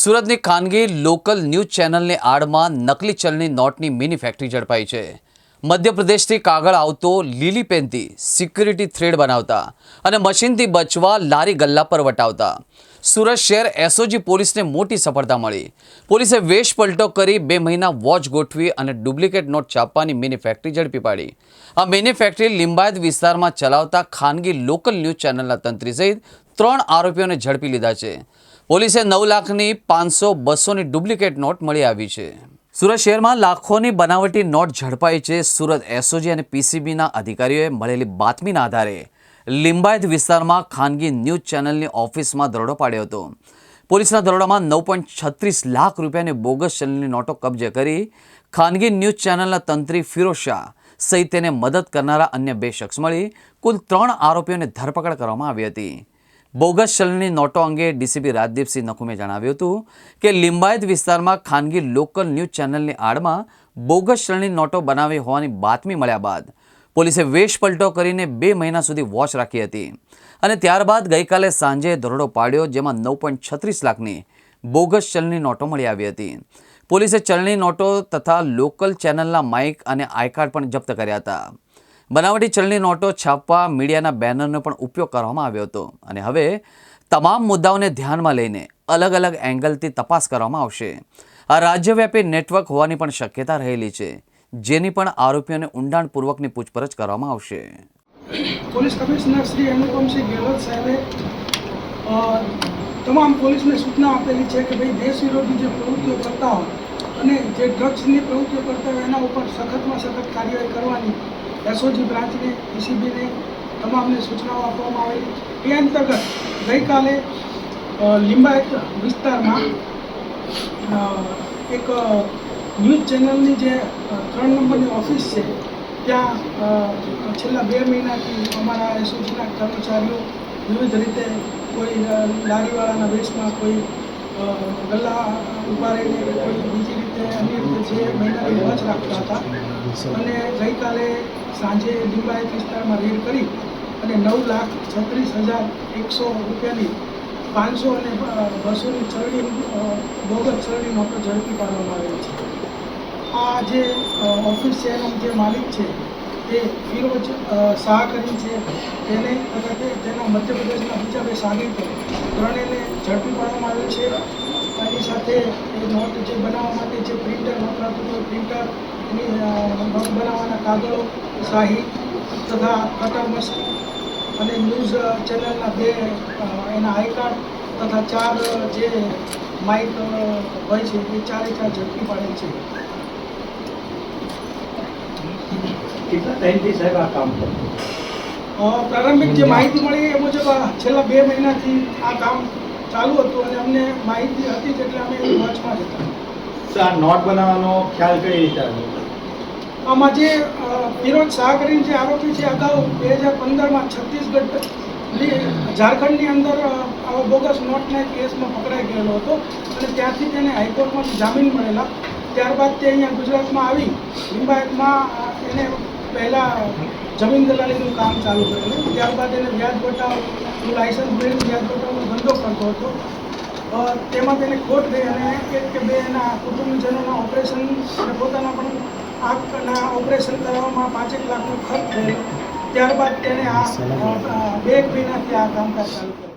સુરતની ખાનગી local news ચેનલની આડમાં નકલી ચલણી નોટની મિની ફેક્ટરી ઝડપાઈ છે। મધ્યપ્રદેશથી કાગળ આવતો લીલી પેનથી સિક્યુરિટી થ્રેડ બનાવતા અને મશીનથી બચવા લારી ગલ્લા પર વટાવતા સુરત શહેર એસઓજી પોલીસને મોટી સફળતા મળી। પોલીસે વેશ પલટો કરી 2 મહિના વોચ ગોઠવી અને ડુપ્લિકેટ નોટ છાપવાની મિની ફેક્ટરી ઝડપી પાડી। આ મિની ફેક્ટરી લિંબાયત વિસ્તારમાં ચલાવતા ખાનગી લોકલ ન્યૂઝ ચેનલના તંત્રી સહિત 3 આરોપીઓને ઝડપી લીધા છે। પોલીસે 9 લાખની 500, 200ની ડુપ્લિકેટ નોટ મળી આવી છે। સુરત શહેરમાં લાખોની બનાવટી નોટ ઝડપાઈ છે। સુરત એસઓજી અને પીસીબીના અધિકારીઓએ મળેલી બાતમીના આધારે લિંબાયત વિસ્તારમાં ખાનગી ન્યૂઝ ચેનલની ઓફિસમાં દરોડો પાડ્યો હતો। પોલીસના દરોડામાં 9.36 લાખ રૂપિયાની બોગસ ચલણી નોટો કબજે કરી ખાનગી ન્યૂઝ ચેનલના તંત્રી ફિરોઝ શાહ સહિત તેને મદદ કરનારા અન્ય 2 શખ્સ મળી કુલ 3 આરોપીઓને ધરપકડ કરવામાં આવી હતી। બોગસ ચલણી નોટો અંગે ડીસીપી રાજદીપસિંહ નકુમે જણાવ્યું હતું કે લિંબાયત વિસ્તારમાં ખાનગી લોકલ ન્યૂઝ ચેનલની આડમાં બોગસ ચલણી નોટો બનાવી હોવાની બાતમી મળ્યા બાદ પોલીસે વેશ પલટો કરીને 2 મહિના સુધી વોચ રાખી હતી અને ત્યારબાદ ગઈકાલે સાંજે દરોડો પાડ્યો, જેમાં 9.36 લાખની બોગસ ચલણી નોટો મળી આવી હતી। પોલીસે ચલણી નોટો તથા લોકલ ચેનલના માઇક અને આઈ કાર્ડ પણ જપ્ત કર્યા હતા। બનાવટી ચલણી નોટો છાપવા મીડિયાના બેનરનો પણ ઉપયોગ કરવામાં આવ્યો હતો અને હવે તમામ મુદ્દાઓને ધ્યાનમાં લઈને અલગ અલગ એંગલથી તપાસ કરવામાં આવશે। આ રાજ્યવ્યાપી નેટવર્ક હોવાની પણ શક્યતા રહેલી છે, જેની પણ આરોપીઓને ઊંડાણપૂર્વકની પૂછપરછ કરવામાં આવશે। પોલીસ કમિશનર શ્રી અનુપમસિંહ ગેહલોત સાહેબે તમામ પોલીસને સૂચના આપેલી છે કે ભાઈ દેશ વિરોધી જે પ્રવૃત્તિઓ કરતા હોય અને જે ડ્રગ્સની પ્રવૃત્તિઓ કરતા હોય એના ઉપર સખતમાં સખત કાર્યવાહી કરવાની એસઓજી બ્રાન્ચને, પીસીબીને તમામને સૂચનાઓ આપવામાં આવેલી। એ અંતર્ગત ગઈકાલે લિંબાયત વિસ્તારમાં એક ન્યૂઝ ચેનલની જે 3 નંબરની ઓફિસ છે ત્યાં છેલ્લા 2 મહિનાથી અમારા એસઓજીના કર્મચારીઓ વિવિધ રીતે કોઈ લારીવાળાના વેશમાં, કોઈ ગલ્લા ઉભા રહીને, કોઈ બીજી રીતે અન્ય રીતે જે મહિનાની વોચ રાખતા હતા અને ગઈકાલે સાંજે લિંબાયત વિસ્તારમાં રેડ કરી અને 9,36,100 રૂપિયાની 500 અને 200ની ચલણી બોગસ ચલણી નોટો ઝડપી પાડવામાં આવેલી છે। આ જે ઓફિસ છે એનો જે માલિક છે તે ફિરોઝ શાહ કરી છે, તેને તથા તેના મધ્યપ્રદેશના બીજા 2 સાગરીતો ત્રણેયને ઝડપી પાડવામાં આવેલ છે। એની સાથે એ નોટ જે બનાવવા માટે જે પ્રિન્ટર વપરાતું હતું, પ્રિન્ટર, એની નોટ બનાવવાના કાગળો, શાહી તથા કટર મશીન અને ન્યૂઝ ચેનલના 2 એના આઈ કાર્ડ તથા 4 જે માઇક હોય છે એ 4 ઝડપી પાડેલ છે। કેટલા ટાઈમથી સાહેબ આ કામ કરો? પ્રારંભિક જે માહિતી મળી એ મુજબ છેલ્લા 2 મહિનાથી આ કામ ચાલુ હતું અને અમને માહિતી હતી એટલે અમે વોચમાં જ હતા। આ નોટ બનાવવાનો ખ્યાલ કઈ રીતે આવ્યો? આમાં જે ફિરોઝ શાહ કરીને જે આરોપી છે, અગાઉ 2015માં છત્તીસગઢ, ઝારખંડની અંદર આવા બોગસ નોટના કેસમાં પકડાઈ ગયેલો હતો અને ત્યાંથી તેને હાઈકોર્ટમાંથી જામીન મળેલા। ત્યારબાદ તે અહીંયા ગુજરાતમાં આવી લિંબાયતમાં એને પહેલાં જમીન દલાલીનું કામ ચાલુ કરેલું। ત્યારબાદ એને વ્યાજ બટાવનું લાયસન્સ મેળવી વ્યાજ બટાવનો ધંધો કરતો હતો। તેમાં તેને ખોટ ગઈ અને 1 કે 2 એના કુટુંબીજનોના ઓપરેશન અને પોતાના પણ આંખના ઓપરેશન કરવામાં 5-1 લાખનો ખર્ચ થયેલો। ત્યારબાદ તેણે આ 2 મહિનાથી આ કામકાજ ચાલુ કર્યું।